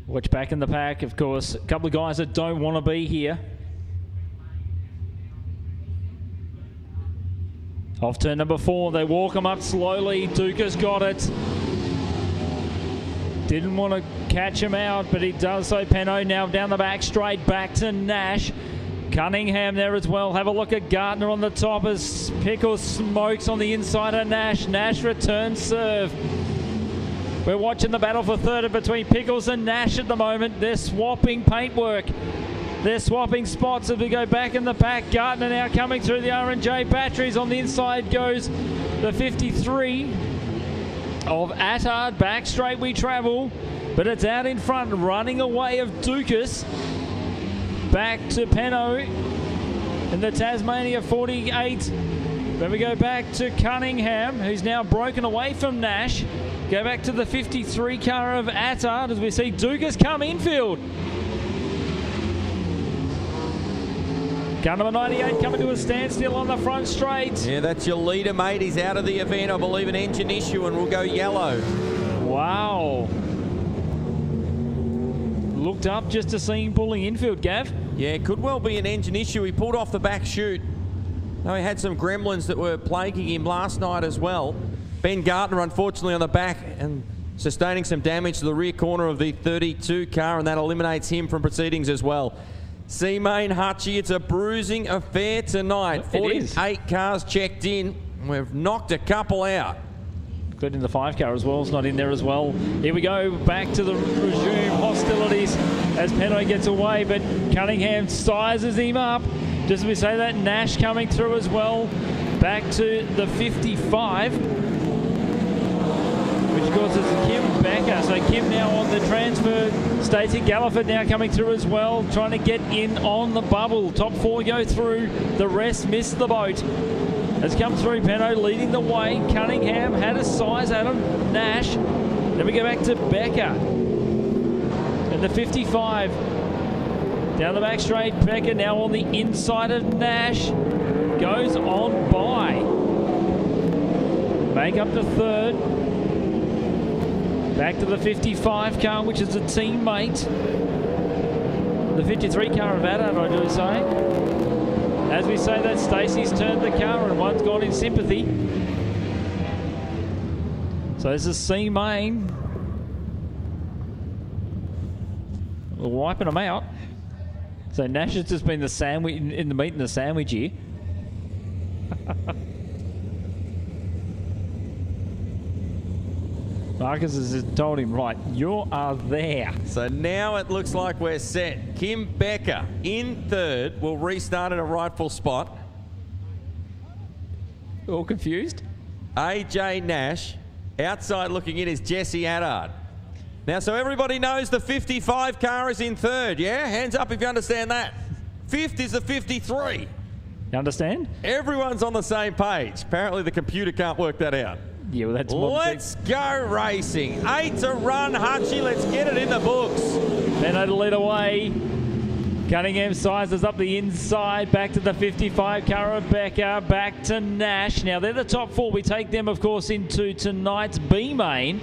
Watch back in the pack, of course. A couple of guys that don't want to be here. Off turn number 4, they walk them up slowly. Duca's got it. Didn't want to catch him out, but he does so. Penno now down the back straight, back to Nash. Cunningham there as well. Have a look at Gardner on the top as Pickles smokes on the inside of Nash. Nash returns serve. We're watching the battle for third between Pickles and Nash at the moment. They're swapping paintwork. They're swapping spots as we go back in the pack. Gardner now coming through the R&J batteries. On the inside goes the 53 of Attard. Back straight we travel, but it's out in front, running away of Dukas. Back to Penno in the Tasmania 48. Then we go back to Cunningham, who's now broken away from Nash. Go back to the 53 car of Attard as we see Dukas come infield. Car number 98 coming to a standstill on the front straight. Yeah, that's your leader, mate. He's out of the event. I believe an engine issue and will go yellow. Wow. Looked up just to see him pulling infield, Gav. Yeah, could well be an engine issue. He pulled off the back chute. No, he had some gremlins that were plaguing him last night as well. Ben Gardner, unfortunately, on the back and sustaining some damage to the rear corner of the 32 car, and that eliminates him from proceedings as well. C-Main Hutchie, it's a bruising affair tonight. 48 cars checked in. We've knocked a couple out. Including the 5 car as well. It's not in there as well. Here we go. Back to the resume hostilities as Penno gets away, but Cunningham sizes him up. Just as we say that, Nash coming through as well. Back to the 55. Which of course is Kim Becker. So Kim now on the transfer. Stacey Galliford now coming through as well, trying to get in on the bubble. Top 4 go through, the rest miss the boat. Has come through, Penno leading the way. Cunningham had a size at him. Nash. Then we go back to Becker. And the 55. Down the back straight, Becker now on the inside of Nash. Goes on by. Make up to third. Back to the 55 car, which is a teammate. The 53 car of Attard, I do say. As we say that, Stacey's turned the car and one's gone in sympathy. So this is C-Main. We're wiping them out. So Nash has just been the sandwich in the meat and the sandwich here. Marcus has told him, right, you are there. So now it looks like we're set. Kim Becker in third will restart at a rightful spot. All confused? AJ Nash. Outside looking in is Jesse Attard. Now, so everybody knows the 55 car is in third, yeah? Hands up if you understand that. Fifth is the 53. You understand? Everyone's on the same page. Apparently the computer can't work that out. Yeah, well, that's Let's go racing. 8 to run, Hutchie. Let's get it in the books. Penno to lead away. Cunningham sizes up the inside. Back to the 55 car of Becker. Back to Nash. Now, they're the top 4. We take them, of course, into tonight's B-Main.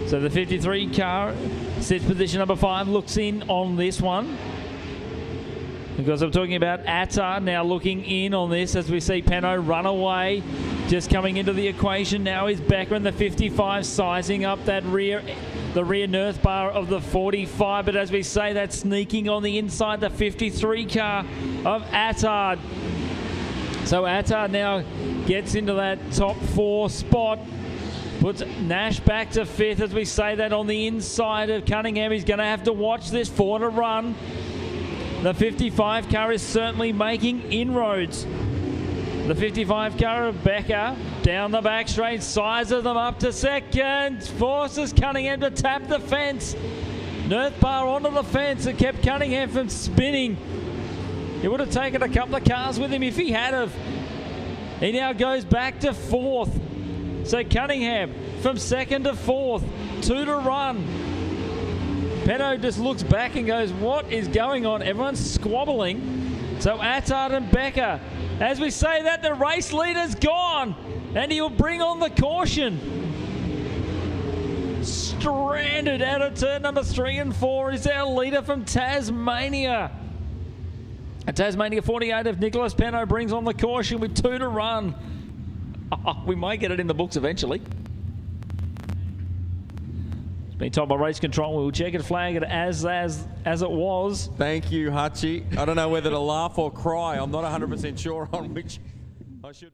So the 53 car sits position number 5. Looks in on this one. Because I'm talking about Attard now looking in on this as we see Penno run away. Just coming into the equation now is Becker in the 55, sizing up that the rear Nerth bar of the 45. But as we say, that's sneaking on the inside, the 53 car of Attard. So Attard now gets into that top 4 spot. Puts Nash back to 5th as we say that on the inside of Cunningham. He's going to have to watch this 4 to run. The 55 car is certainly making inroads. The 55 car of Becker down the back straight, sizes them up to second. Forces Cunningham to tap the fence. Nerth bar onto the fence. It kept Cunningham from spinning. He would have taken a couple of cars with him if he had have. He now goes back to 4th. So Cunningham from 2nd to 4th. 2 to run. Penno just looks back and goes, what is going on? Everyone's squabbling. So Attard and Becker. As we say that, the race leader's gone. And he'll bring on the caution. stranded out of turn number 3 and 4 is our leader from Tasmania. And Tasmania 48 of Nicholas Penno brings on the caution with 2 to run. We might get it in the books eventually. It's been told by race control. We'll check it, flag it as it was. Thank you, Hutchie. I don't know whether to laugh or cry. I'm not 100% sure on which I should be.